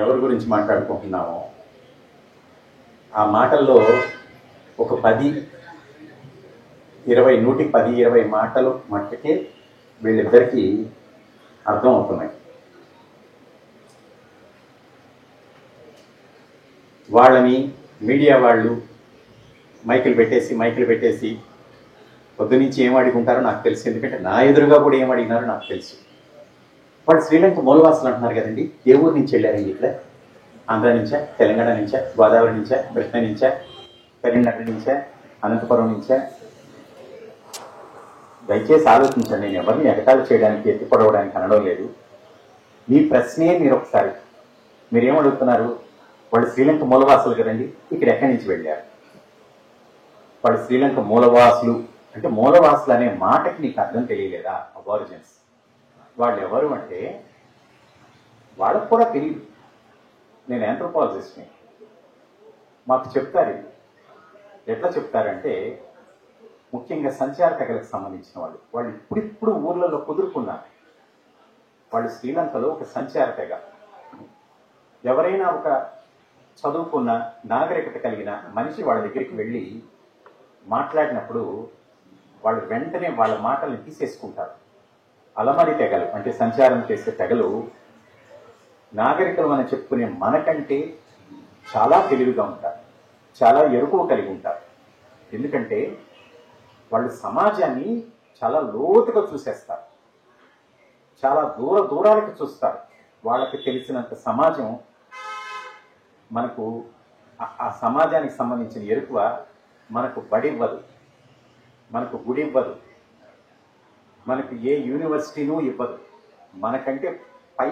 ఎవరి గురించి మాట్లాడుకుంటున్నామో ఆ మాటల్లో ఒక 10, 20, 110, 20 మాటలు మట్టుకే వీళ్ళిద్దరికీ అర్థం అవుతున్నాయి. వాళ్ళని మీడియా వాళ్ళు మైకులు పెట్టేసి పొద్దు నుంచి ఏం అడుగుంటారో నాకు తెలుసు. ఎందుకంటే నా ఎదురుగా కూడా ఏం అడిగినారో నాకు తెలుసు. వాళ్ళు శ్రీలంక మూలవాసులు అంటున్నారు కదండి. ఏ ఊరు నుంచి వెళ్ళారండి? ఇక్కడ ఆంధ్ర నుంచా, తెలంగాణ నుంచా, గోదావరి నుంచా, కృష్ణ నుంచా, కరీంనగర్ నుంచా, అనంతపురం నుంచా? దయచేసి ఆలోచించండి. నేను ఎవరిని ఎగతాళి చేయడానికి, ఎత్తిపడవడానికి అనడం లేదు. మీ ప్రశ్నే మీరేమడుగుతున్నారు? వాళ్ళు శ్రీలంక మూలవాసులు కదండి, ఇక్కడ ఎక్కడి నుంచి వెళ్ళారు? వాళ్ళు శ్రీలంక మూలవాసులు అంటే మూలవాసులు అనే మాటకి నీకు అర్థం తెలియలేదా? అబారిజిన్స్ వాళ్ళు ఎవరు అంటే వాళ్ళకు కూడా తెలియదు. నేను ఆంథ్రోపాలజిస్ట్ని. మాకు చెప్తారు. ఎట్లా చెప్తారంటే ముఖ్యంగా సంచార తెగలకు సంబంధించిన వాళ్ళు ఇప్పుడిప్పుడు ఊర్లలో కుదురుకున్నారు. వాళ్ళు శ్రీలంకలో ఒక సంచార తెగ. ఎవరైనా ఒక చదువుకున్న నాగరికత కలిగిన మనిషి వాళ్ళ దగ్గరికి వెళ్ళి మాట్లాడినప్పుడు వాళ్ళు వెంటనే వాళ్ళ మాటల్ని తీసేసుకుంటారు. అలమరి తెగలు అంటే సంచారం చేసే తెగలు నాగరికలు మనం చెప్పుకునే మనకంటే చాలా తెలివిగా ఉంటారు, చాలా ఎరుకువ కలిగి ఉంటారు. ఎందుకంటే వాళ్ళు సమాజాన్ని చాలా లోతుగా చూసేస్తారు, చాలా దూరాలకు చూస్తారు. వాళ్ళకి తెలిసినంత సమాజం మనకు ఆ సమాజానికి సంబంధించిన ఎరుకువ మనకు బడివ్వదు, మనకు గుడి ఇవ్వదు, మనకు ఏ యూనివర్సిటీనూ ఇవ్వదు. మనకంటే పై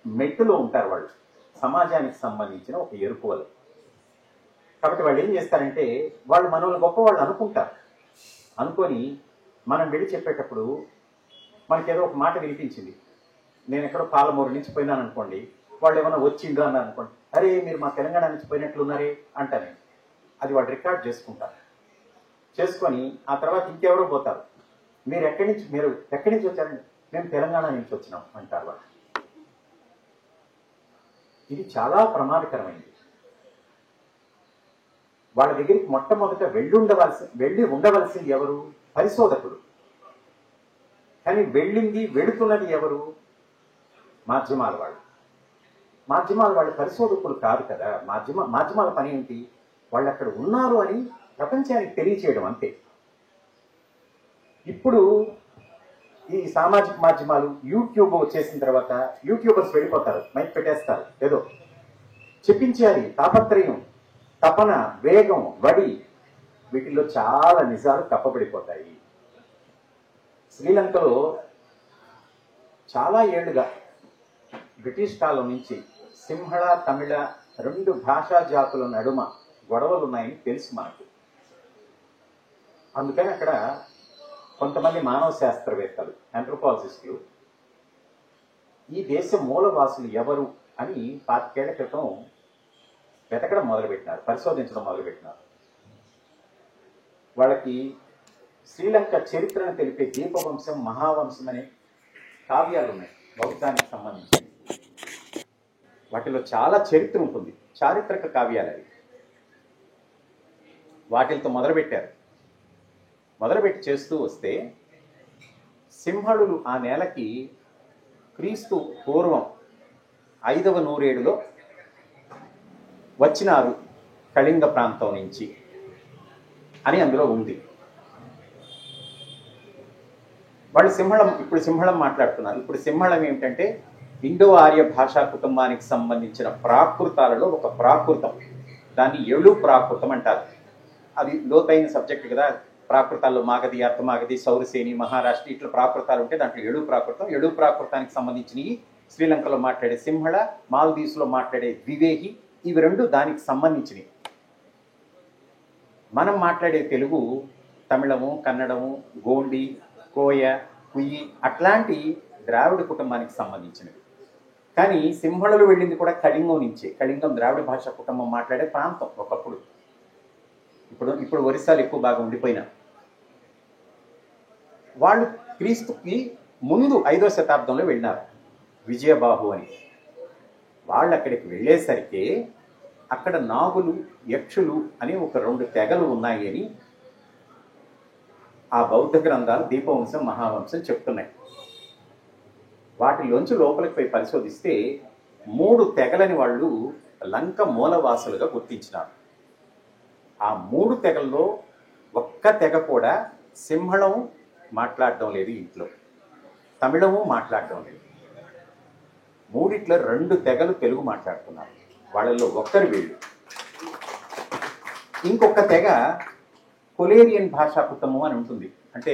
మెట్టులో ఉంటారు వాళ్ళు, సమాజానికి సంబంధించిన ఒక ఎరుకువలు. కాబట్టి వాళ్ళు ఏం చేస్తారంటే వాళ్ళు మనల్ని గొప్పవాళ్ళు అనుకుంటారు. అనుకొని మనం వెళ్ళి చెప్పేటప్పుడు మనకేదో ఒక మాట వినిపించింది. నేను ఎక్కడో పాలమూరు నుంచి పోయినాను అనుకోండి, వాళ్ళు ఏమైనా వచ్చిండ్రు అన్నారు అనుకోండి, అరే మీరు మా తెలంగాణ నుంచి పోయినట్లున్నారే అంటానే. అది వాళ్ళు రికార్డ్ చేసుకొని ఆ తర్వాత ఇంకెవరో పోతారు. మీరు ఎక్కడి నుంచి వచ్చారండి? మేము తెలంగాణ నుంచి వచ్చినాం అంటారు వాళ్ళు. ఇది చాలా ప్రమాదకరమైంది. వాళ్ళ దగ్గరికి మొట్టమొదట వెళ్ళి ఉండవలసింది ఎవరు? పరిశోధకుడు. కానీ వెళుతున్నది ఎవరు? మాధ్యమాల వాళ్ళు పరిశోధకులు కాదు కదా. మాధ్యమాల పని ఏంటి? వాళ్ళు అక్కడ ఉన్నారు అని ప్రపంచానికి తెలియచేయడం అంతే. ఇప్పుడు ఈ సామాజిక మాధ్యమాలు యూట్యూబ్ వచ్చేసిన తర్వాత యూట్యూబర్స్ వెళ్ళిపోతారు, మైక్ పెట్టేస్తారు, ఏదో చెప్పించేయాలి. తాపత్రయం, తపన, వేగం, వడి, వీటిల్లో చాలా నిజాలు తప్పబడిపోతాయి. శ్రీలంకలో చాలా ఏళ్లుగా బ్రిటిష్ కాలం నుంచి సింహళ, తమిళ 2 భాషా జాతుల నడుమ గొడవలు ఉన్నాయని తెలుసు మనకు. అందుకని అక్కడ కొంతమంది మానవ శాస్త్రవేత్తలు, ఆంథ్రోపాలజిస్టులు ఈ దేశ మూలవాసులు ఎవరు అని 25 ఏళ్ల క్రితం వెతకడం మొదలుపెట్టినారు, పరిశోధించడం మొదలుపెట్టినారు. వాళ్ళకి శ్రీలంక చరిత్రను తెలిపే దీపవంశం, మహావంశం అనే కావ్యాలు ఉన్నాయి బౌద్ధానికి సంబంధించి. వాటిలో చాలా చరిత్ర ఉంటుంది, చారిత్రక కావ్యాలు అవి. వాటితో మొదలుపెట్టి చేస్తూ వస్తే సింహళులు ఆ నేలకి క్రీస్తు పూర్వం 5వ నూరేడులో వచ్చినారు కళింగ ప్రాంతం నుంచి అని అందులో ఉంది. వాళ్ళు ఇప్పుడు సింహళం మాట్లాడుతున్నారు. ఇప్పుడు సింహళం ఏమిటంటే ఇండో ఆర్య భాషా కుటుంబానికి సంబంధించిన ప్రాకృతాలలో ఒక ప్రాకృతం. దాన్ని ఎళు ప్రాకృతం అంటారు. అది లోతైన సబ్జెక్ట్ కదా. ప్రాకృతాల్లో మాగధి, అర్ధమాగధి, సౌరసేని, మహారాష్ట్ర ఇట్లా ప్రాకృతాలు ఉంటే దాంట్లో ఎళు ప్రాకృతానికి సంబంధించినవి శ్రీలంకలో మాట్లాడే సింహళ, మాల్దీవ్స్లో మాట్లాడే వివేహి, ఇవి 2 దానికి సంబంధించినవి. మనం మాట్లాడే తెలుగు తమిళము, కన్నడము, గోండి, కోయ, కుయ్యి అట్లాంటి ద్రావిడ కుటుంబానికి సంబంధించినవి. కానీ సింహళలు వెళ్ళింది కూడా కళింగం నుంచే. కళింగం ద్రావిడ భాషా కుటుంబం మాట్లాడే ప్రాంతం ఒకప్పుడు. ఇప్పుడు ఒరిస్సాలు ఎక్కువ బాగా ఉండిపోయినా. వాళ్ళు క్రీస్తుకి ముందు 5వ శతాబ్దంలో వెళ్ళినారు. విజయబాహు అని వాళ్ళు అక్కడికి వెళ్ళేసరికి అక్కడ నాగులు, యక్షులు అని ఒక 2 తెగలు ఉన్నాయి అని ఆ బౌద్ధ గ్రంథాలు దీపవంశం, మహావంశం చెప్తున్నాయి. వాటిలోంచి లోపలికి పోయి పరిశోధిస్తే 3 తెగలని వాళ్ళు లంక మూలవాసులుగా గుర్తించినారు. ఆ 3 తెగల్లో ఒక్క తెగ కూడా సింహళం మాట్లాడడం లేదు, ఇంట్లో తమిళము మాట్లాడడం లేదు. 3 2 తెగలు తెలుగు మాట్లాడుతున్నారు. వాళ్ళల్లో ఒక్కరు వీళ్ళు. ఇంకొక తెగ కొలేరియన్ భాషా కుటుంబం అని ఉంటుంది. అంటే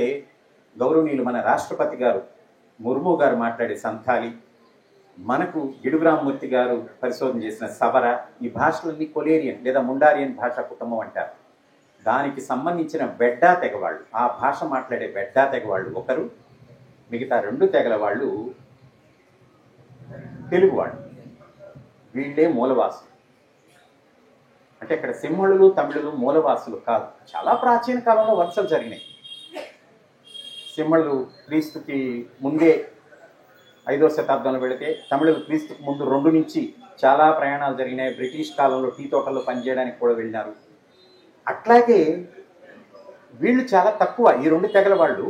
గౌరవనీయులు మన రాష్ట్రపతి గారు ముర్ము గారు మాట్లాడే సంథాలి, మనకు గిడుగురామమూర్తి గారు పరిశోధన చేసిన సవర, ఈ భాషలన్నీ కొలేరియన్ లేదా ముండారియన్ భాషా కుటుంబం అంటారు. దానికి సంబంధించిన బెడ్డా తెగ వాళ్ళు, ఆ భాష మాట్లాడే బెడ్డా తెగ వాళ్ళు ఒకరు, మిగతా 2 తెగల వాళ్ళు తెలుగు వాళ్ళు. వీళ్ళే మూలవాసులు. అంటే ఇక్కడ సింహళులు, తమిళులు మూలవాసులు కాదు. చాలా ప్రాచీన కాలంలో వలసలు జరిగినాయి. సింహళులు క్రీస్తుకి ముందే 5వ శతాబ్దంలో వెళితే, తమిళులు క్రీస్తుకి ముందు 2 నుంచి చాలా ప్రయాణాలు జరిగినాయి. బ్రిటిష్ కాలంలో టీ తోటల్లో పనిచేయడానికి కూడా వెళ్ళినారు. అట్లాగే వీళ్ళు చాలా తక్కువ. ఈ 2 తెగల వాళ్ళు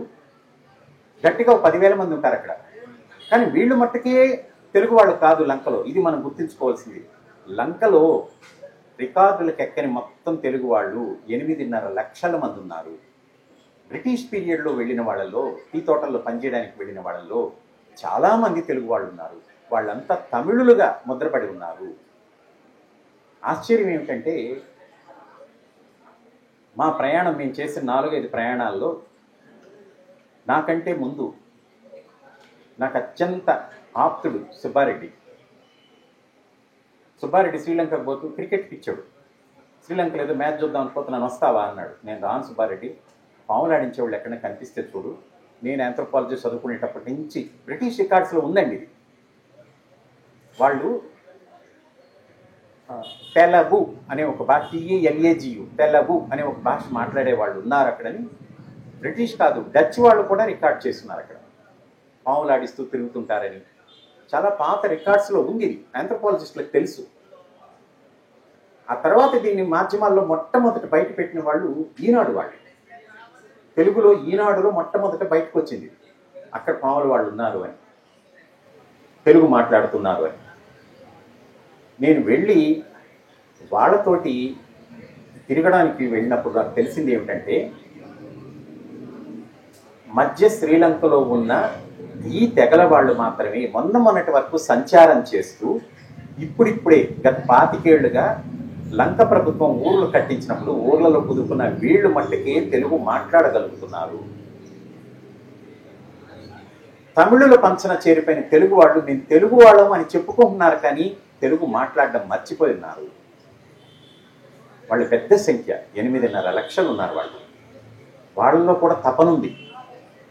గట్టిగా 10,000 మంది ఉంటారు అక్కడ. కానీ వీళ్ళు మట్టుకే తెలుగు వాళ్ళు కాదు లంకలో. ఇది మనం గుర్తుంచుకోవాల్సింది. లంకలో రికార్డులకు ఎక్కని మొత్తం తెలుగు వాళ్ళు 8.5 లక్షల మంది ఉన్నారు. బ్రిటిష్ పీరియడ్లో వెళ్ళిన వాళ్ళల్లో, టీ తోటల్లో పనిచేయడానికి వెళ్ళిన వాళ్ళల్లో చాలామంది తెలుగు వాళ్ళు ఉన్నారు. వాళ్ళంతా తమిళులుగా ముద్రపడి ఉన్నారు. ఆశ్చర్యం ఏమిటంటే, మా ప్రయాణం మేము చేసిన 4-5 ప్రయాణాల్లో నాకంటే ముందు నాకు అత్యంత ఆప్తుడు సుబ్బారెడ్డి శ్రీలంకకు పోతూ క్రికెట్ పిచ్చాడు. శ్రీలంకలో ఏదో మ్యాచ్ చూద్దాం అనుకోతున్నాను, వస్తావా అన్నాడు. నేను రాను సుబ్బారెడ్డి, పాములు ఆడించేవాళ్ళు ఎక్కడైనా కనిపిస్తే చూడు. నేను ఆంథ్రోపాలజీ చదువుకునేటప్పటి నుంచి బ్రిటిష్ రికార్డ్స్లో ఉందండి ఇది. వాళ్ళు తెలగు అనే ఒక భాష, TELAGU తెలగు అనే ఒక భాష మాట్లాడే వాళ్ళు ఉన్నారు అక్కడని. బ్రిటిష్ కాదు, డచ్ వాళ్ళు కూడా రికార్డ్ చేస్తున్నారు అక్కడ. పాములు ఆడిస్తూ తిరుగుతుంటారని చాలా పాత రికార్డ్స్లో ఉంది ఇది. ఆంథ్రోపాలజిస్టులకు తెలుసు. ఆ తర్వాత దీన్ని మాధ్యమాల్లో మొట్టమొదట బయట పెట్టిన వాళ్ళు ఈనాడు వాళ్ళు. తెలుగులో ఈనాడులో మొట్టమొదట బయటకు వచ్చింది. అక్కడ పాములు వాళ్ళు ఉన్నారు అని, తెలుగు మాట్లాడుతున్నారు అని. నేను వెళ్ళి వాళ్ళతోటి తిరగడానికి వెళ్ళినప్పుడు నాకు తెలిసింది ఏమిటంటే, మధ్య శ్రీలంకలో ఉన్న ఈ తెగల వాళ్ళు మాత్రమే మొన్నటి వరకు సంచారం చేస్తూ ఇప్పుడిప్పుడే గత 25 ఏళ్లుగా లంక ప్రభుత్వం ఊర్లు కట్టించినప్పుడు ఊర్లలో కుదుకున్న వీళ్ళు మట్టుకే తెలుగు మాట్లాడగలుగుతున్నారు. తమిళుల పంచన చేరిపోయిన తెలుగు వాళ్ళు నేను తెలుగు వాళ్ళం అని చెప్పుకుంటున్నారు, కానీ తెలుగు మాట్లాడడం మర్చిపోయి ఉన్నారు. వాళ్ళు పెద్ద సంఖ్య, 8.5 లక్షలు ఉన్నారు వాళ్ళు. వాళ్ళలో కూడా తపనుంది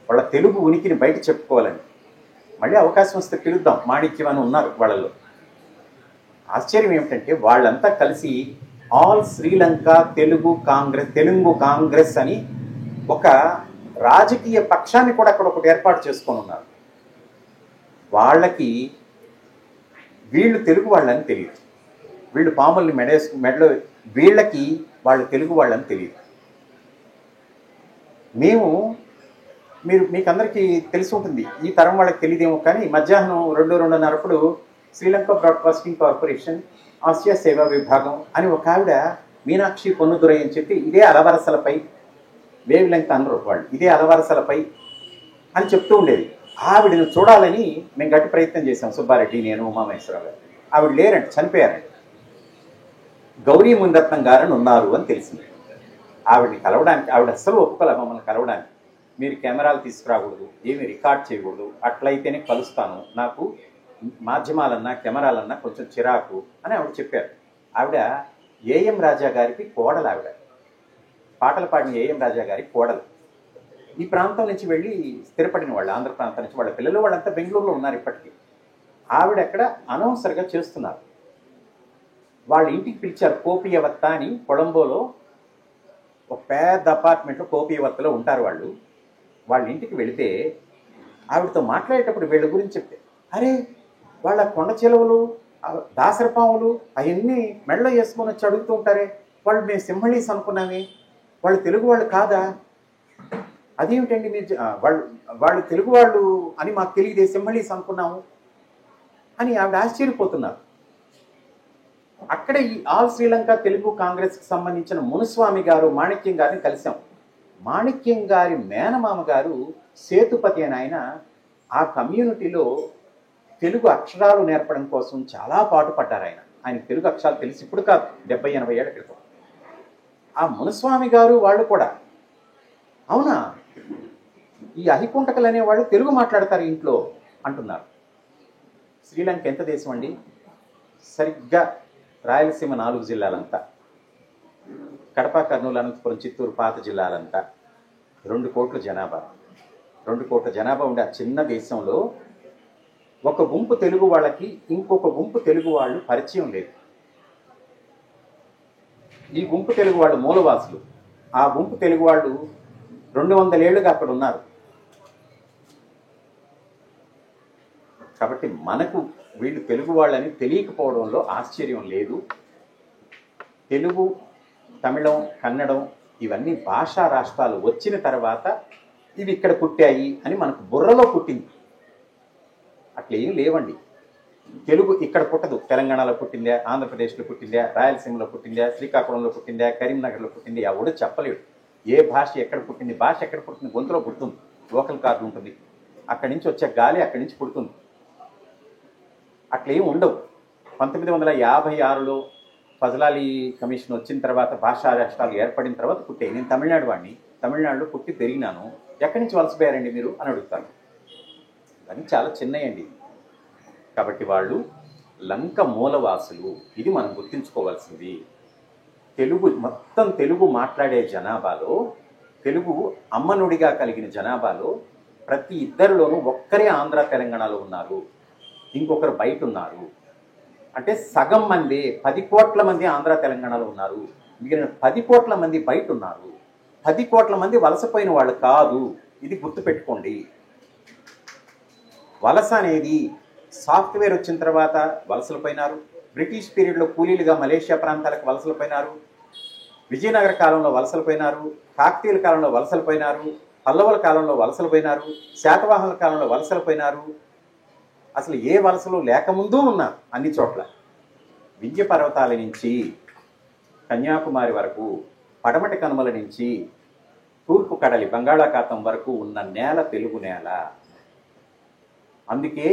వాళ్ళ తెలుగు ఉనికిని బయట చెప్పుకోవాలని. మళ్ళీ అవకాశం వస్తే పిలుద్దాం, మాణిక్యం అని ఉన్నారు వాళ్ళలో. ఆశ్చర్యం ఏమిటంటే వాళ్ళంతా కలిసి ఆల్ శ్రీలంక తెలుగు కాంగ్రెస్ అని ఒక రాజకీయ పక్షాన్ని కూడా అక్కడ ఒకటి ఏర్పాటు చేసుకొని ఉన్నారు. వాళ్ళకి వీళ్ళు తెలుగు వాళ్ళని తెలియదు, వీళ్ళు పాముల్ని మెడలో, వీళ్ళకి వాళ్ళు తెలుగు వాళ్ళని తెలియదు. మీకు అందరికీ తెలిసి ఉంటుంది, ఈ తరం వాళ్ళకి తెలియదేమో, కానీ మధ్యాహ్నం 2-2:30 శ్రీలంక బ్రాడ్కాస్టింగ్ కార్పొరేషన్ ఆసియా సేవా విభాగం అని ఒక ఆవిడ మీనాక్షి పొన్నుదురై అని చెప్పి ఇదే అలవరసలపై, వేవ్ లెంగ్త్ అనరు వాళ్ళు, ఇదే అలవరసలపై అని చెప్తూ ఉండేది. ఆవిడను చూడాలని మేము గట్టి ప్రయత్నం చేశాం, సుబ్బారెడ్డి, నేను, ఉమామహేశ్వరరావు గారు. ఆవిడ లేరండి, చనిపోయారండి. గౌరీ మునిరత్నం గారని ఉన్నారు అని తెలిసింది. ఆవిడని కలవడానికి ఆవిడ అస్సలు ఒప్పుకోలే మమ్మల్ని కలవడానికి. మీరు కెమెరాలు తీసుకురాకూడదు, ఏమి రికార్డ్ చేయకూడదు, అట్లయితేనే కలుస్తాను, నాకు మాధ్యమాలన్నా కెమెరాలన్నా కొంచెం చిరాకు అని ఆవిడ చెప్పారు. ఆవిడ ఏఎం రాజా గారికి కోడలు. ఆవిడ పాటలు పాడిన ఏఎం రాజా గారి కోడలు. ఈ ప్రాంతం నుంచి వెళ్ళి స్థిరపడిన వాళ్ళు, ఆంధ్ర ప్రాంతం నుంచి. వాళ్ళ పిల్లలు వాళ్ళంతా బెంగళూరులో ఉన్నారు ఇప్పటికీ. ఆవిడ అక్కడ అనవసరంగా చేస్తున్నారు. వాళ్ళ ఇంటికి పిలిచారు, కోపియవత్త అని. కొలంబోలో ఒక పెద్ద అపార్ట్మెంట్లో కోపియవత్తలో ఉంటారు వాళ్ళు. వాళ్ళ ఇంటికి వెళితే ఆవిడతో మాట్లాడేటప్పుడు వీళ్ళ గురించి చెప్తే, అరే వాళ్ళ కొండ చెలవులు, దాసరపాములు అవన్నీ మెడలో వేసుకొని వచ్చి అడుగుతూ ఉంటారే, వాళ్ళు మేము సింహళీస్ అనుకున్నామే, వాళ్ళు తెలుగు వాళ్ళు కాదా, అదేమిటండి మీరు వాళ్ళు తెలుగు వాళ్ళు అని మాకు తెలియదే, సింహళీస్ అనుకున్నాము అని ఆవిడ ఆశ్చర్యపోతున్నారు. అక్కడ ఈ ఆల్ శ్రీలంక తెలుగు కాంగ్రెస్కి సంబంధించిన మునుస్వామి గారు మాణిక్యం గారిని కలిసాం. మాణిక్యం గారి మేనమామ గారు సేతుపతి అని ఆ కమ్యూనిటీలో తెలుగు అక్షరాలు నేర్పడం కోసం చాలా పాటుపడ్డారు. ఆయన తెలుగు అక్షరాలు తెలిసి ఇప్పుడు కాదు, 70-80 ఏళ్ల క్రితం. ఆ మునుస్వామి గారు వాళ్ళు కూడా, అవునా ఈ అహికుంటకలు అనేవాళ్ళు తెలుగు మాట్లాడతారు ఇంట్లో అంటున్నారు. శ్రీలంక ఎంత దేశం అండి? సరిగ్గా రాయలసీమ 4 జిల్లాలంతా, కడప, కర్నూలు, అనంతపురం, చిత్తూరు, పాత జిల్లాలంతా 2 కోట్ల జనాభా. 2 కోట్ల జనాభా ఉండే ఆ చిన్న దేశంలో ఒక గుంపు తెలుగు వాళ్ళకి ఇంకొక గుంపు తెలుగు వాళ్ళు పరిచయం లేదు. ఈ గుంపు తెలుగు వాళ్ళు మూలవాసులు, ఆ గుంపు తెలుగు వాళ్ళు 200 ఏళ్ళుగా అక్కడ ఉన్నారు. కాబట్టి మనకు వీళ్ళు తెలుగు వాళ్ళని తెలియకపోవడంలో ఆశ్చర్యం లేదు. తెలుగు, తమిళం, కన్నడం ఇవన్నీ భాషా రాష్ట్రాలు వచ్చిన తర్వాత ఇవి ఇక్కడ పుట్టాయి అని మనకు బుర్రలో పుట్టింది. అట్లా ఏం లేవండి. తెలుగు ఇక్కడ పుట్టదు. తెలంగాణలో పుట్టిందా, ఆంధ్రప్రదేశ్లో పుట్టిందా, రాయలసీమలో పుట్టిందా, శ్రీకాకుళంలో పుట్టిందా, కరీంనగర్లో పుట్టింది, ఎవడో చెప్పలేడు. ఏ భాష ఎక్కడ పుట్టింది, భాష ఎక్కడ పుట్టింది, గొంతులో పుడుతుంది, లోకల్ కార్డు ఉంటుంది, అక్కడి నుంచి వచ్చే గాలి అక్కడి నుంచి పుడుతుంది. అట్లేం ఉండవు. 1956లో ఫజలాలి కమిషన్ వచ్చిన తర్వాత భాషా రాష్ట్రాలు ఏర్పడిన తర్వాత పుట్టాయి. నేను తమిళనాడు వాడిని, తమిళనాడులో పుట్టి పెరిగినాను. ఎక్కడి నుంచి వలసపోయారండి మీరు అని అడుగుతాను. అని చాలా చిన్నయండి. కాబట్టి వాళ్ళు లంక మూలవాసులు, ఇది మనం గుర్తుంచుకోవాల్సింది. మొత్తం తెలుగు మాట్లాడే జనాభాలో, తెలుగు అమ్మనుడిగా కలిగిన జనాభాలో ప్రతి ఇద్దరిలోనూ ఒక్కరే ఆంధ్ర తెలంగాణలో ఉన్నారు, ఇంకొకరు బయట ఉన్నారు. అంటే సగం మంది, 10 కోట్ల మంది ఆంధ్ర తెలంగాణలో ఉన్నారు, మిగిలిన 10 కోట్ల మంది బయట ఉన్నారు. 10 కోట్ల మంది వలసపోయిన వాళ్ళు కాదు, ఇది గుర్తుపెట్టుకోండి. వలస అనేది సాఫ్ట్వేర్ వచ్చిన తర్వాత వలసలు పోయినారు, బ్రిటిష్ పీరియడ్లో కూలీలుగా మలేషియా ప్రాంతాలకు వలసలు పోయినారు, విజయనగర కాలంలో వలసలు పోయినారు, కాకతీయుల కాలంలో వలసలు పోయినారు, పల్లవుల కాలంలో వలసలు పోయినారు, శాతవాహనుల కాలంలో వలసలు పోయినారు. అసలు ఏ వలసలు లేకముందు ఉన్నారు అన్ని చోట్ల. వింధ్య పర్వతాల నుంచి కన్యాకుమారి వరకు, పడమటి కనుమల నుంచి తూర్పు కడలి బంగాళాఖాతం వరకు ఉన్న నేల తెలుగు నేల. అందుకే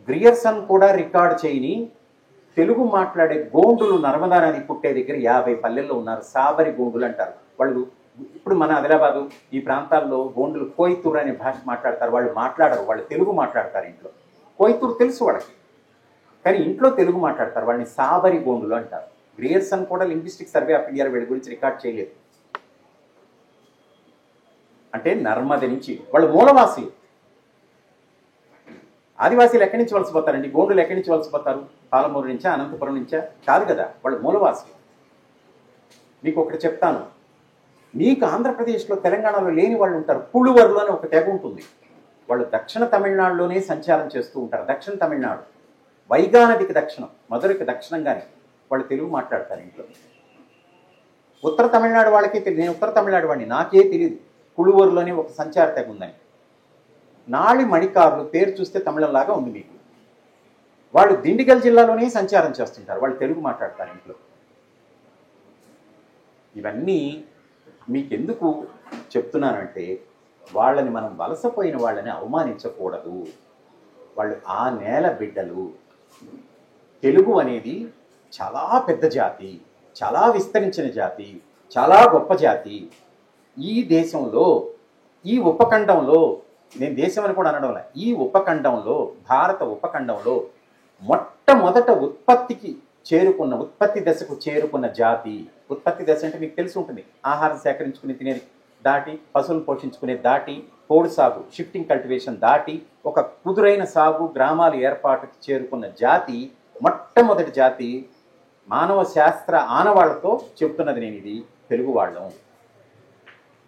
గ్రియర్సన్ కూడా రికార్డ్ చేయని తెలుగు మాట్లాడే గోండులు నర్మదా నది పుట్టే దగ్గర 50 పల్లెల్లో ఉన్నారు. సాబరి గోండులు అంటారు వాళ్ళు. ఇప్పుడు మన ఆదిలాబాదు ఈ ప్రాంతాల్లో గోండులు కోయితూరు అనే భాష మాట్లాడతారు. వాళ్ళు మాట్లాడరు, వాళ్ళు తెలుగు మాట్లాడతారు. ఇంట్లో కోయితూరు తెలుసు వాళ్ళకి, కానీ ఇంట్లో తెలుగు మాట్లాడతారు. వాళ్ళని సాబరి గోండులు అంటారు. గ్రియర్సన్ కూడా లింగ్విస్టిక్ సర్వే ఆఫ్ ఇండియా వీళ్ళ గురించి రికార్డ్ చేయలేదు. అంటే నర్మద నుంచి వాళ్ళు మూలవాసులు. ఆదివాసీలు ఎక్కడి నుంచి వలసపోతారండి? గోండులు ఎక్కడి నుంచి వలసపోతారు? పాలమూరు నుంచా, అనంతపురం నుంచా? కాదు కదా, వాళ్ళు మూలవాసులు. మీకు ఒకటి చెప్తాను, మీకు ఆంధ్రప్రదేశ్లో, తెలంగాణలో లేని వాళ్ళు ఉంటారు. పులువర్లు అని ఒక తెగ ఉంటుంది. వాళ్ళు దక్షిణ తమిళనాడులోనే సంచారం చేస్తూ ఉంటారు. దక్షిణ తమిళనాడు, వైగా నదికి దక్షిణం, మధురకి దక్షిణంగానే వాళ్ళు తెలుగు మాట్లాడతారు ఇంట్లో. ఉత్తర తమిళనాడు వాళ్ళకి నేను ఉత్తర తమిళనాడు వాడిని, నాకే తెలియదు పులువర్లోనే ఒక సంచార తెగ ఉందని. నాళి మణికారులు పేరు చూస్తే తమిళంలాగా ఉంది మీకు. వాళ్ళు దిండిగల్ జిల్లాలోనే సంచారం చేస్తుంటారు, వాళ్ళు తెలుగు మాట్లాడతారు ఇంట్లో. ఇవన్నీ మీకెందుకు చెప్తున్నానంటే, వాళ్ళని మనం వలసపోయిన వాళ్ళని అవమానించకూడదు. వాళ్ళు ఆ నేల బిడ్డలు. తెలుగు అనేది చాలా పెద్ద జాతి, చాలా విస్తరించిన జాతి, చాలా గొప్ప జాతి. ఈ దేశంలో, ఈ ఉపఖండంలో, నేను దేశం అని కూడా అనడంలే, ఈ ఉపఖండంలో, భారత ఉపఖండంలో మొట్టమొదట ఉత్పత్తి దశకు చేరుకున్న జాతి. ఉత్పత్తి దశ అంటే మీకు తెలిసి ఉంటుంది, ఆహారం సేకరించుకుని తినేది దాటి, పశువులను పోషించుకునే దాటి, పోడు సాగు, షిఫ్టింగ్ కల్టివేషన్ దాటి, ఒక కుదురైన సాగు, గ్రామాల ఏర్పాటుకి చేరుకున్న జాతి, మొట్టమొదటి జాతి. మానవ శాస్త్ర ఆనవాళ్లతో చెప్తున్నది నేను, ఇది తెలుగు వాళ్ళం.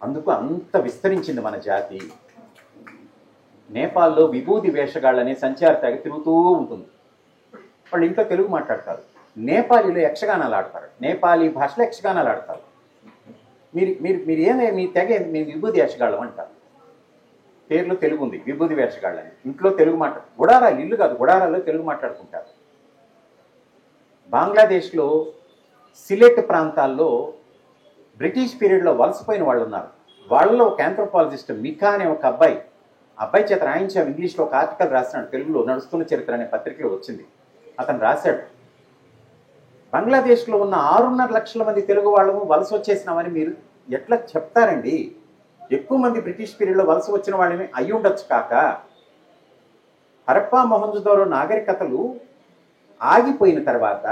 అందుకు అంత విస్తరించింది మన జాతి. నేపాల్లో విభూది వేషగాళ్ళనే సంచార తెగ తిరుగుతూ ఉంటుంది. వాళ్ళు ఇంట్లో తెలుగు మాట్లాడతారు. నేపాలీలో యక్షగానాలు ఆడతారు, నేపాలీ భాషలో యక్షగానాలు ఆడతారు. మీరు మీరు మీరు ఏమే మీ తెగ మీ విభూది వేషగాళ్ళం అంటారు. పేర్లో తెలుగు ఉంది, విభూది వేషగాళ్ళని. ఇంట్లో తెలుగు గుడారాలు, ఇల్లు కాదు, గుడారాల్లో తెలుగు మాట్లాడుకుంటారు. బంగ్లాదేశ్లో సిలెట్ ప్రాంతాల్లో బ్రిటిష్ పీరియడ్లో వలసపోయిన వాళ్ళు ఉన్నారు. వాళ్ళలో ఒక ఆంథ్రోపాలజిస్ట్ మికా అనే ఒక అబ్బాయి చేత రాయించాం. ఇంగ్లీష్లో ఒక ఆర్టికల్ రాసినాడు, తెలుగులో నడుస్తున్న చరిత్ర అనే పత్రికలో వచ్చింది. అతను రాశాడు, బంగ్లాదేశ్లో ఉన్న 6.5 లక్షల మంది తెలుగు వాళ్ళము వలస వచ్చేసినామని మీరు ఎట్లా చెప్తారండి? ఎక్కువ మంది బ్రిటిష్ పీరియడ్లో వలస వచ్చిన వాళ్ళని అయి ఉండొచ్చు కాక, హరప్పా మొహంజోదారో నాగరికతలు ఆగిపోయిన తర్వాత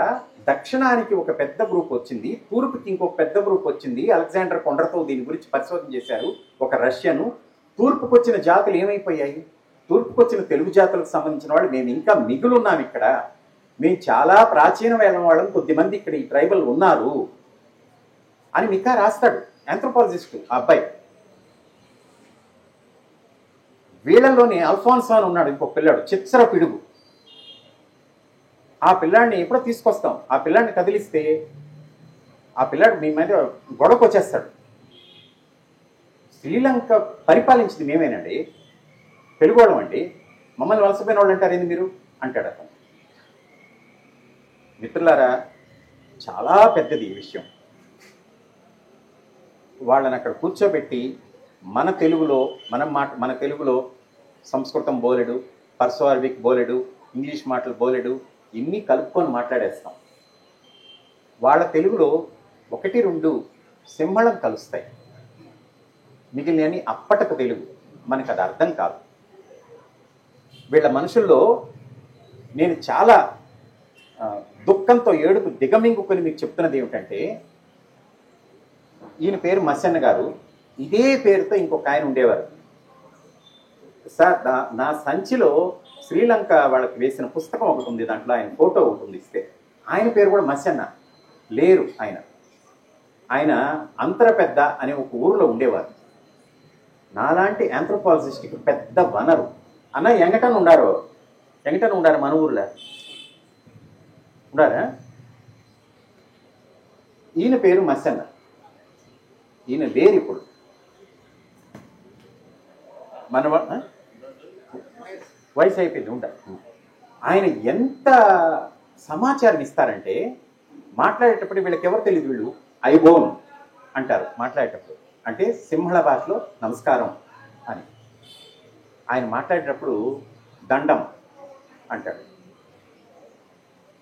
దక్షిణానికి ఒక పెద్ద గ్రూప్ వచ్చింది, తూర్పుకి ఇంకొక పెద్ద గ్రూప్ వచ్చింది. అలెగ్జాండర్ కొండతో దీని గురించి పరిశోధన చేశారు, ఒక రష్యను. తూర్పుకు వచ్చిన జాతులు ఏమైపోయాయి? తూర్పుకు వచ్చిన తెలుగు జాతులకు సంబంధించిన వాళ్ళు మేము ఇంకా మిగులున్నాం ఇక్కడ, మేము చాలా ప్రాచీన వేలం వాళ్ళం, కొద్దిమంది ఇక్కడ ఈ ట్రైబల్ ఉన్నారు అని మికా రాస్తాడు, ఆంథ్రోపాలజిస్టు ఆ అబ్బాయి. వీళ్ళలోనే అల్ఫాన్సో అని ఉన్నాడు, ఇంకొక పిల్లాడు, చిత్సర పిడుగు. ఆ పిల్లాడిని ఎప్పుడో తీసుకొస్తాం, ఆ పిల్లాడిని కదిలిస్తే ఆ పిల్లాడు మీ మీద గొడవకు వచ్చేస్తాడు. శ్రీలంక పరిపాలించింది మేమేనండి, తెలుగోళ్ళం అండి, మమ్మల్ని వలసపోయిన వాళ్ళు అంటారు ఏంది మీరు అంటాడు అతను. మిత్రులారా, చాలా పెద్దది ఈ విషయం. వాళ్ళని అక్కడ కూర్చోబెట్టి మన తెలుగులో సంస్కృతం బోలెడు, పర్సో అరబిక్ బోలెడు, ఇంగ్లీష్ మాటలు బోలెడు, ఇన్ని కలుపుకొని మాట్లాడేస్తాం. వాళ్ళ తెలుగులో 1-2 సింహళం కలుస్తాయి, మిగిలినని అప్పటకు తెలుగు. మనకు అది అర్థం కాదు. వీళ్ళ మనుషుల్లో నేను చాలా దుఃఖంతో ఏడుపు దిగమింగుకొని మీకు చెప్తున్నది ఏమిటంటే, ఈయన పేరు మసన్న గారు, ఇదే పేరుతో ఇంకొక ఆయన ఉండేవారు సార్. నా సంచిలో శ్రీలంక వాళ్ళకి వేసిన పుస్తకం ఒకటి ఉంది, దాంట్లో ఆయన ఫోటో ఒకటి ఉంది, ఇస్తే ఆయన పేరు కూడా మసన్న లేరు. ఆయన అంతరపెద్ద అనే ఒక ఊరిలో ఉండేవారు. నాలాంటి ఆంథ్రోపాలజిస్ట్కి పెద్ద వనరు. అన్న ఎంగటన్ ఉండారు మన ఊర్లో ఉండారా? ఈయన పేరు మసన్న, ఈయన లేరు ఇప్పుడు. మన వయసు అయిపోయింది ఉండ. ఆయన ఎంత సమాచారం ఇస్తారంటే, మాట్లాడేటప్పుడు వీళ్ళకి ఎవరు తెలియదు, వీళ్ళు ఐబోన్ అంటారు మాట్లాడేటప్పుడు, అంటే సింహళ భాషలో నమస్కారం అని. ఆయన మాట్లాడేటప్పుడు దండం అంటాడు.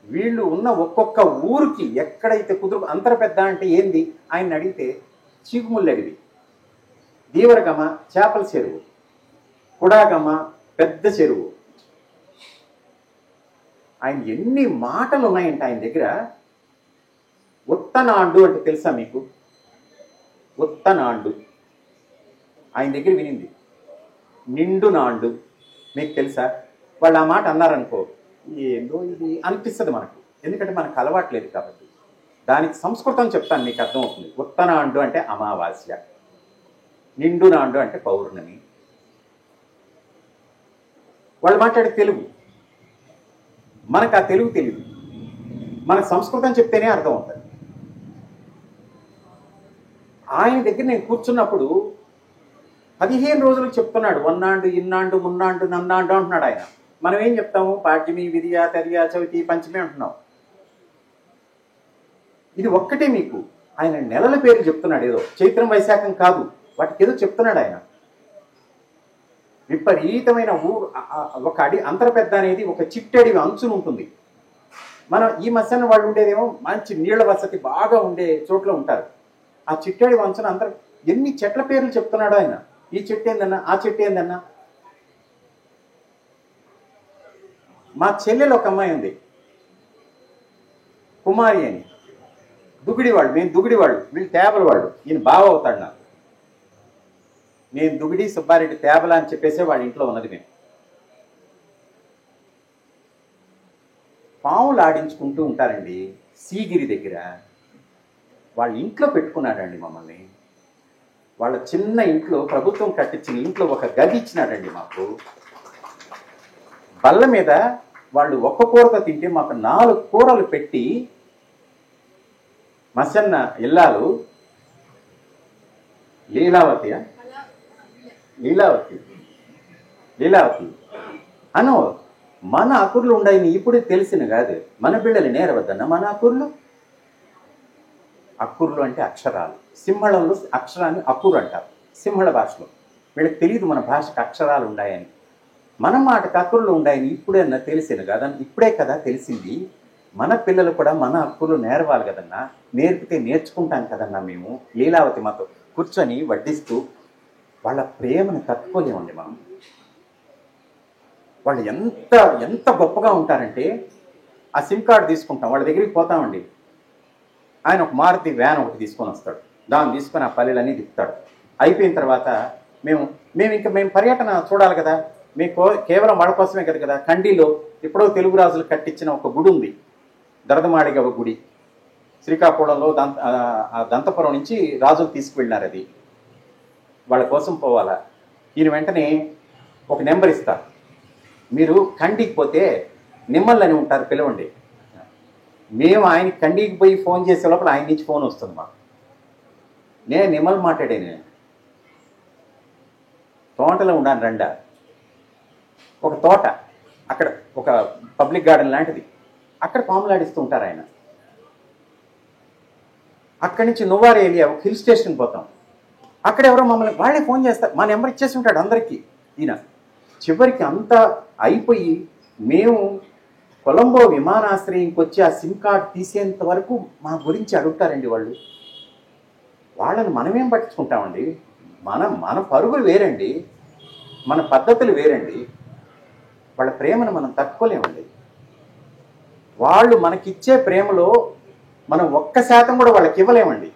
వీళ్ళు ఉన్న ఒక్కొక్క ఊరికి ఎక్కడైతే అంతర పెద్ద అంటే ఏంది ఆయన అడిగితే, చీకుముల్లడివి, దీవరగమ చేపల చెరువు, కుడాగమ పెద్ద చెరువు. ఆయన ఎన్ని మాటలు ఉన్నాయంటే ఆయన దగ్గర. ఉత్తనాండు అంటే తెలుసా మీకు? ఉత్తనాండు ఆయన దగ్గర వినింది. నిండు నాండు మీకు తెలుసా? వాళ్ళు ఆ మాట అన్నారనుకో, ఏందో ఇది అనిపిస్తుంది మనకు, ఎందుకంటే మనకు అలవాట్లేదు కాబట్టి. దానికి సంస్కృతం చెప్తాను, మీకు అర్థమవుతుంది. ఉత్తనాండు అంటే అమావాస్య, నిండు నాండు అంటే పౌర్ణమి. వాళ్ళు మాట్లాడే తెలుగు, మనకు ఆ తెలుగు తెలియదు. మనకు సంస్కృతం చెప్తేనే అర్థం అవుతుంది. ఆయన దగ్గర నేను కూర్చున్నప్పుడు 15 రోజులకు చెప్తున్నాడు, వన్నాండు, ఇన్నాండు, మున్నాండు, నన్నాండు అంటున్నాడు ఆయన. మనం ఏం చెప్తాము? పాడ్యమి, విధియ, తదియ, చవితి, పంచమి అంటున్నాం. ఇది ఒక్కటే మీకు. ఆయన నెలల పేరు చెప్తున్నాడు, ఏదో చైత్రం వైశాఖం కాదు, వాటికి ఏదో చెప్తున్నాడు ఆయన. విపరీతమైన ఒక అంతర పెద్ద అనేది ఒక చిట్టడి అంచును ఉంటుంది. మనం ఈ మసన్న వాళ్ళు ఉండేదేమో మంచి నీళ్ల వసతి బాగా ఉండే చోట్ల ఉంటారు. ఆ చిట్టడి అంచున అందరూ ఎన్ని చెట్ల పేర్లు చెప్తున్నాడు ఆయన. ఈ చెట్టు ఏందన్నా, ఆ చెట్టు ఏందన్నా. మా చెల్లెలు ఒక అమ్మాయి ఉంది, కుమారి అని, దుగిడివాళ్ళు. మేము దుగిడివాళ్ళు, వీళ్ళు తేబల వాళ్ళు. ఈయన బావ అవుతాడు నాకు. నేను దుగిడి సుబ్బారెడ్డి తేబల అని చెప్పేసే వాళ్ళ ఇంట్లో ఉన్నది. మేము పావులు ఆడించుకుంటూ ఉంటారండి సీగిరి దగ్గర. వాళ్ళ ఇంట్లో పెట్టుకున్నాడండి మమ్మల్ని. వాళ్ళ చిన్న ఇంట్లో, ప్రభుత్వం కట్టించిన ఇంట్లో ఒక గది ఇచ్చినాడండి మాకు. బల్ల మీద వాళ్ళు ఒక్క కూరతో తింటే మాకు 4 కూరలు పెట్టి మసన్న ఇల్లాలు లీలావతి అను మన అకుర్లు ఉండయి ఇప్పుడు తెలిసిన కాదు మన పిల్లలు నేరవద్దన్న మన అక్కుర్లు అంటే అక్షరాలు సింహళంలో అక్షరాన్ని అక్కురు అంటారు సింహళ భాషలో వీళ్ళకి తెలియదు మన భాషకు అక్షరాలు ఉన్నాయని మన మాటకు అక్కుర్లు ఉన్నాయని ఇప్పుడన్నా తెలిసిన కదన్నా ఇప్పుడే కదా తెలిసింది మన పిల్లలు కూడా మన అక్కులు నేర్వాలి కదన్నా నేర్పితే నేర్చుకుంటాం కదన్నా మేము లీలావతి మాతో కూర్చొని వడ్డిస్తూ వాళ్ళ ప్రేమను తట్టుకోలేమండి మనం వాళ్ళు ఎంత ఎంత గొప్పగా ఉంటారంటే ఆ సిమ్ కార్డు తీసుకుంటాం వాళ్ళ దగ్గరికి పోతామండి ఆయన ఒక మారుతి వ్యాన్ ఒకటి తీసుకొని వస్తాడు దాన్ని తీసుకొని ఆ పల్లెలన్నీ తిప్పుతాడు అయిపోయిన తర్వాత మేము పర్యటన చూడాలి కదా మీకు కేవలం వాళ్ళ కోసమే కదా కండిలో ఎప్పుడో తెలుగు రాజులు కట్టించిన ఒక గుడి ఉంది దరదమాడిగవ గుడి శ్రీకాకుళంలో దంతపురం నుంచి రాజులు తీసుకువెళ్ళినారు అది వాళ్ళ కోసం పోవాలా ఈయన వెంటనే ఒక నెంబర్ ఇస్తారు మీరు కండికి పోతే నిమ్మల్ని ఉంటారు పిలవండి మేము ఆయన కండికి పోయి ఫోన్ చేసే లోపల ఆయన నుంచి ఫోన్ వస్తుంది మాకు నేను నిమ్మలు మాట్లాడాను నేను తోటలో ఉన్నాను రండా ఒక తోట అక్కడ ఒక పబ్లిక్ గార్డెన్ లాంటిది అక్కడ పాములాడిస్తూ ఉంటారు ఆయన అక్కడి నుంచి నువ్వారు ఏరియా ఒక హిల్ స్టేషన్ పోతాం అక్కడ ఎవరో మమ్మల్ని వాళ్ళే ఫోన్ చేస్తారు మా నెంబర్ ఇచ్చేసి ఉంటాడు అందరికీ ఈయన చివరికి అంతా అయిపోయి మేము కొలంబో విమానాశ్రయంకి వచ్చి ఆ సిమ్ కార్డ్ తీసేంత వరకు మా గురించి అడుగుతారండి వాళ్ళు వాళ్ళని మనమేం పట్టించుకుంటామండి మన పరుగులు వేరండి మన పద్ధతులు వేరండి వాళ్ళ ప్రేమను మనం తట్టుకోలేమండి వాళ్ళు మనకిచ్చే ప్రేమలో మనం 1% కూడా వాళ్ళకి ఇవ్వలేమండి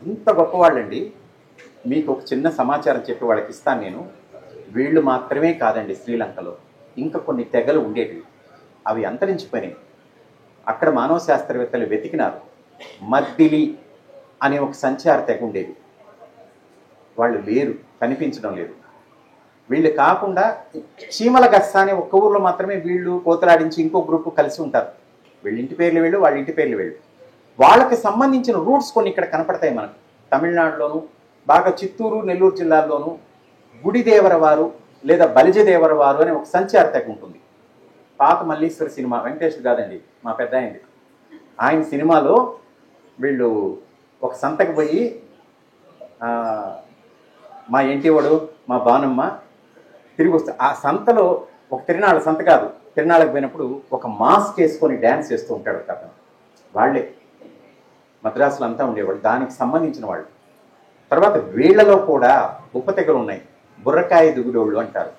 అంత గొప్పవాళ్ళండి మీకు ఒక చిన్న సమాచారం చెప్పి వాళ్ళకి ఇస్తాను నేను వీళ్ళు మాత్రమే కాదండి శ్రీలంకలో ఇంకా కొన్ని తెగలు ఉండేటివి అవి అంతరించిపోయినాయి అక్కడ మానవ శాస్త్రవేత్తలు వెతికినారు మద్దిలి అనే ఒక సంచార తెగ ఉండేది వాళ్ళు లేరు కనిపించడం లేదు వీళ్ళు కాకుండా చీమల గస్స అనే ఒక్క ఊర్లో మాత్రమే వీళ్ళు కోతలాడించి ఇంకో గ్రూపు కలిసి ఉంటారు వీళ్ళ ఇంటి పేర్లు వీళ్ళు వాళ్ళ ఇంటి పేర్లు వీళ్ళు వాళ్ళకి సంబంధించిన రూట్స్ కొన్ని ఇక్కడ కనపడతాయి మనకు తమిళనాడులోను బాగా చిత్తూరు నెల్లూరు జిల్లాల్లోనూ గుడిదేవరవారు లేదా బలిజదేవరవారు అనే ఒక సంచార తెగ ఉంటుంది పాత మల్లీశ్వర సినిమా వెంకటేష్ కాదండి మా పెద్ద ఆయన సినిమాలో వీళ్ళు ఒక సంతకు పోయి మా ఇంటివాడు మా బానమ్మ తిరిగి వస్తే ఆ సంతలో ఒక తిరునాళ్ళ సంత కాదు తిరునాళ్ళకి పోయినప్పుడు ఒక మాస్క్ వేసుకొని డ్యాన్స్ చేస్తూ ఉంటాడు అతను వాళ్ళే మద్రాసులో అంతా ఉండేవాళ్ళు దానికి సంబంధించిన వాళ్ళు తర్వాత వీళ్లలో కూడా ఉపతెగలు ఉన్నాయి బుర్రకాయ దిగుడోళ్ళు అంటారు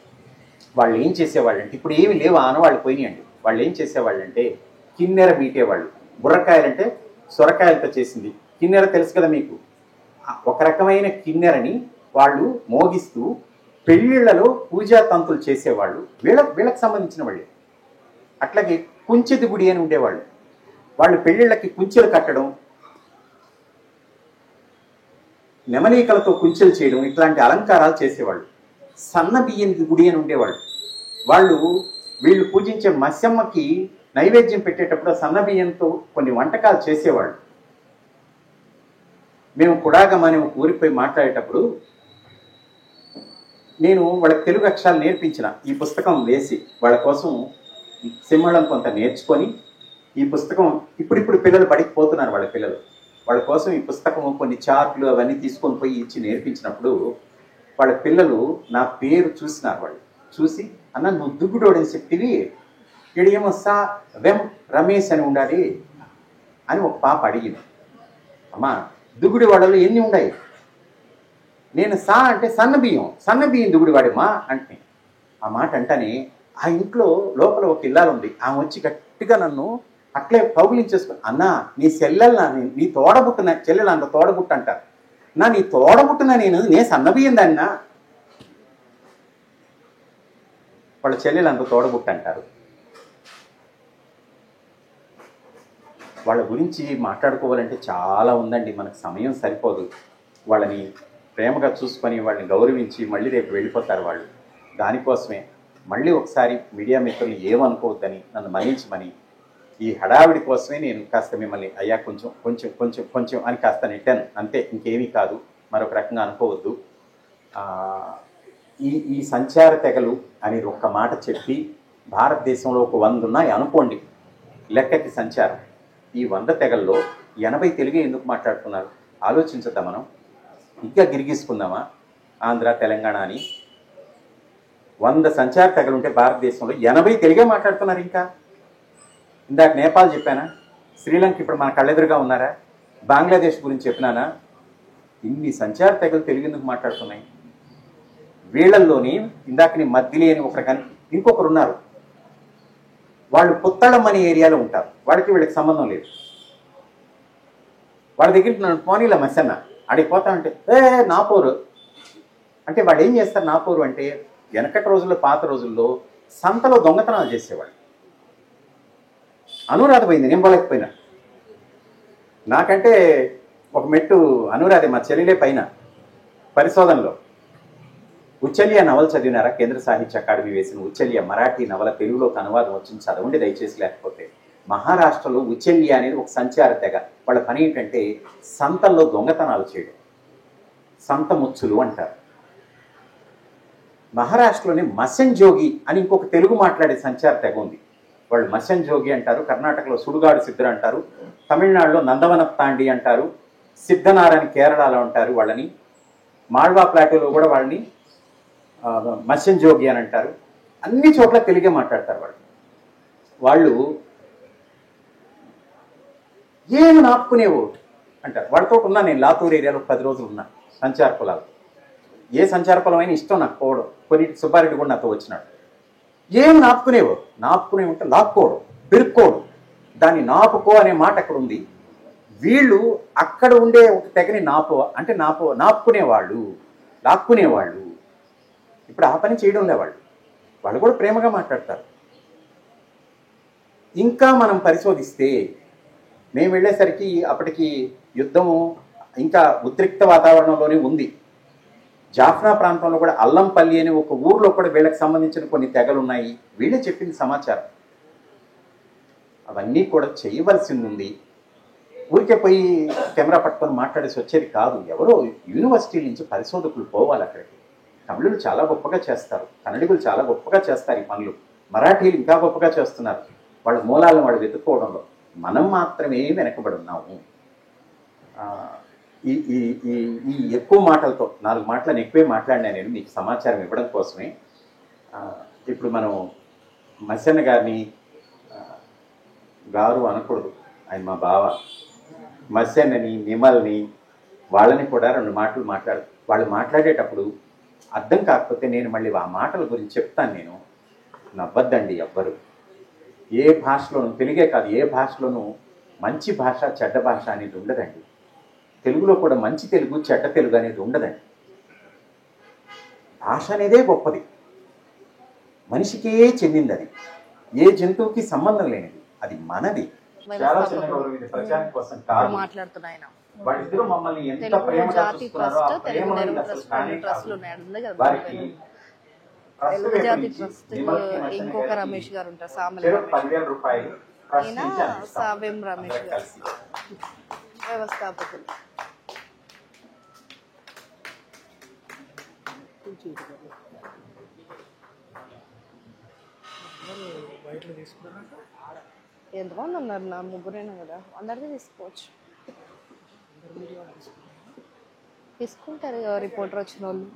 వాళ్ళు ఏం చేసేవాళ్ళంటే ఇప్పుడు ఏమి లేవు ఆనవాళ్ళు పోయినాయండి వాళ్ళు ఏం చేసేవాళ్ళంటే కిన్నెర మీటేవాళ్ళు బుర్రకాయలంటే సొరకాయలతో చేసింది కిన్నెర తెలుసు కదా మీకు ఒక రకమైన కిన్నెరని వాళ్ళు మోగిస్తూ పెళ్ళిళ్లలో పూజా తంతులు చేసేవాళ్ళు వీళ్ళకి సంబంధించిన వాళ్ళే అట్లాగే కుంచెది గుడి అని ఉండేవాళ్ళు వాళ్ళు పెళ్ళిళ్ళకి కుంచెలు కట్టడం నెమలీకలతో కుంచెలు చేయడం ఇట్లాంటి అలంకారాలు చేసేవాళ్ళు సన్న బియ్యం గుడి అని ఉండేవాళ్ళు వీళ్ళు పూజించే మత్స్యమ్మకి నైవేద్యం పెట్టేటప్పుడు సన్న బియ్యంతో కొన్ని వంటకాలు చేసేవాళ్ళు మేము కుడాగమని ఊరిపోయి మాట్లాడేటప్పుడు నేను వాళ్ళకి తెలుగు అక్షరాలు నేర్పించిన ఈ పుస్తకం వేసి వాళ్ళ కోసం సింహళం కొంత నేర్చుకొని ఈ పుస్తకం ఇప్పుడు పిల్లలు బడికి పోతున్నారు వాళ్ళ కోసం ఈ పుస్తకం కొన్ని చార్ట్లు అవన్నీ తీసుకొని పోయి ఇచ్చి నేర్పించినప్పుడు వాళ్ళ పిల్లలు నా పేరు చూసినారు వాళ్ళు చూసి అన్న నువ్వు దుగ్గుడోడని చెప్తివి ఇడేమో రమేష్ అని ఉండాలి అని ఒక పాప అడిగింది అమ్మా దుగ్గుడి వాడలో ఎన్ని ఉన్నాయి నేను అంటే సన్న బియ్యం దుగుడి వాడేమా అంటే ఆ మాట అంటేనే ఆ ఇంట్లో లోపల ఒక ఇల్లాలు ఉంది ఆమె వచ్చి గట్టిగా నన్ను అట్లే కౌగిలించేసుకుని అన్నా నీ చెల్లెల్లా నీ తోడబుట్టిన చెల్లెలు అంత తోడబుట్టు అంటారు నీ తోడబుట్టిన నేను సన్న బియ్యం దాన్నా వాళ్ళ చెల్లెలు అంత తోడబుట్టు అంటారు వాళ్ళ గురించి మాట్లాడుకోవాలంటే చాలా ఉందండి మనకు సమయం సరిపోదు వాళ్ళని ప్రేమగా చూసుకొని వాళ్ళని గౌరవించి మళ్ళీ రేపు వెళ్ళిపోతారు వాళ్ళు దానికోసమే మళ్ళీ ఒకసారి మీడియా మిత్రులు ఏమనుకోవద్దని, నన్ను మన్నించమని, ఈ హడావిడి కోసమే నేను కాస్త మిమ్మల్ని అయ్యా కొంచెం కొంచెం కొంచెం కొంచెం అని కాస్త నెట్టాను అంతే, ఇంకేమీ కాదు, మరొక రకంగా అనుకోవద్దు. ఈ సంచార తెగలు అని ఒక్క మాట చెప్పి, భారతదేశంలో ఒక 100 ఉన్నాయి అనుకోండి లెక్కకి సంచారం. ఈ 100 తెగల్లో 80 తెలుగే ఎందుకు మాట్లాడుతున్నారు? ఆలోచించద్దా మనం? ఇంకా గిరిగీసుకుందామా ఆంధ్ర తెలంగాణ అని? 100 సంచార తెగలు ఉంటే భారతదేశంలో 80 తెలుగే మాట్లాడుతున్నారు. ఇంకా ఇందాక నేపాల్ చెప్పానా, శ్రీలంక ఇప్పుడు మన కళ్ళెదురుగా ఉన్నారా, బంగ్లాదేశ్ గురించి చెప్పినానా? ఇన్ని సంచార తెగలు తెలుగు ఎందుకు మాట్లాడుతున్నాయి? వీళ్ళల్లోని ఇందాకని మద్దిలి అని ఇంకొకరు ఉన్నారు, వాళ్ళు పుత్తళం అనే ఏరియాలో ఉంటారు, వాళ్ళకి వీళ్ళకి సంబంధం లేదు. వాళ్ళ దగ్గర పోనీల మసన్న అడిగి పోతా అంటే నాపోరు అంటే వాడు ఏం చేస్తారు? నాపోరు అంటే వెనకటి రోజుల్లో, పాత రోజుల్లో సంతలో దొంగతనాలు చేసేవాడు. అనురాధ పోయింది, నేను పోలేకపోయినా. నాకంటే ఒక మెట్టు అనురాధే, మా చెల్లెలే పైన పరిశోధనలో. ఉచ్చల్య నవల చదివినారా? కేంద్ర సాహిత్య అకాడమీ వేసిన ఉచ్చల్య మరాఠీ నవల తెలుగులోకి అనువాదం వచ్చింది, చదవండి దయచేసి. లేకపోతే మహారాష్ట్రలో ఉచ్చల్య అనేది ఒక సంచార తెగ. వాళ్ళ పని ఏంటంటే సంతల్లో దొంగతనాలు చేయడం, సంత ముచ్చులు అంటారు. మహారాష్ట్రలోని మసన్ జోగి అని ఇంకొక తెలుగు మాట్లాడే సంచార తెగ ఉంది, వాళ్ళు మసన్ జోగి అంటారు. కర్ణాటకలో సుడుగాడు సిద్ధుడు అంటారు, తమిళనాడులో నందవన తాండి అంటారు, సిద్ధనారాయణ కేరళలో అంటారు వాళ్ళని, మాళ్వా ప్లాటూలో కూడా వాళ్ళని మసన్ జోగి అని అంటారు. అన్ని చోట్ల తెలుగే మాట్లాడతారు వాళ్ళు. వాళ్ళు ఏమి నాపుకునేవో అంటారు. వాళ్ళతో ఉన్నా నేను లాతూర్ ఏరియాలో 10 రోజులు ఉన్నా సంచార పొలాలు. ఏ సంచార పొలం అయినా ఇష్టం నాకు పోవడం. కొన్ని సుబ్బారెడ్డి కూడా నాతో వచ్చినాడు. ఏమి నాపుకునేవో, నాపుకునే ఉంటే లాక్కోవడం, బిరుక్కోవడం, దాన్ని నాపుకో అనే మాట అక్కడ ఉంది. వీళ్ళు అక్కడ ఉండే ఒక తెగని నాపుకునేవాళ్ళు, లాక్కునేవాళ్ళు. ఇప్పుడు ఆ పని చేయడం లే వాళ్ళు. వాళ్ళు కూడా ప్రేమగా మాట్లాడతారు. ఇంకా మనం పరిశోధిస్తే, మేము వెళ్ళేసరికి అప్పటికి యుద్ధము ఇంకా ఉద్రిక్త వాతావరణంలోనే ఉంది. జాఫ్నా ప్రాంతంలో కూడా అల్లంపల్లి అనే ఒక ఊర్లో కూడా వీళ్ళకి సంబంధించిన కొన్ని తెగలు ఉన్నాయి. వీళ్ళే చెప్పింది సమాచారం. అవన్నీ కూడా చేయవలసింది ఉంది. ఊరికే పోయి కెమెరా పట్టుకొని మాట్లాడేసి వచ్చేది కాదు. ఎవరో యూనివర్సిటీ నుంచి పరిశోధకులు పోవాలి అక్కడికి. తమిళులు చాలా గొప్పగా చేస్తారు, కన్నడిగులు చాలా గొప్పగా చేస్తారు ఈ పనులు, మరాఠీలు ఇంకా గొప్పగా చేస్తున్నారు వాళ్ళ మూలాలను వాళ్ళు వెతుక్కోవడంలో. మనం మాత్రమే వెనకబడి ఉన్నాము. ఈ ఈ ఈ ఈ ఎక్కువ మాటలతో 4 మాటలను ఎక్కువే మాట్లాడినా నేను మీకు సమాచారం ఇవ్వడం కోసమే. ఇప్పుడు మనం మసన్న గారిని గారు అనకూడదు, ఆయన మా బావ. మసన్నని, నిమల్ని, వాళ్ళని కూడా 2 మాటలు వాళ్ళు మాట్లాడేటప్పుడు అర్థం కాకపోతే నేను మళ్ళీ ఆ మాటల గురించి చెప్తాను. నేను నవ్వద్దండి ఎవ్వరు. ఏ భాషలోనూ, తెలుగే కాదు ఏ భాషలోనూ మంచి భాష చెడ్డ భాష అనేది ఉండదండి. తెలుగులో కూడా మంచి తెలుగు చెడ్డ తెలుగు అనేది ఉండదండి. భాష అనేదే గొప్పది, మనిషికే చెందింది. అది ఏ జంతువుకి సంబంధం లేనిది, అది మనది. చాలా చిన్నగా ప్రచారం కోసం కాదు మాట్లాడుతున్నాయన. వాళ్ళిద్దరూ మమ్మల్ని ఎంత ప్రేమగా చూస్తున్నారో ఆ ప్రేమని అసలు కానీ వారికి తెలుగు జాతి ట్రస్ట్ ఇంకొక రమేష్ గారు ఉంటారు, సామెల 10,000 రూపాయలు సావ్యం రమేష్ గారు వ్యవస్థాపకులు. ఎంతమంది ఉన్నారు? నా ముగ్గురైనా కదా, అందరిది తీసుకోవచ్చు. తీసుకుంటారు రిపోర్టర్ వచ్చిన వాళ్ళు.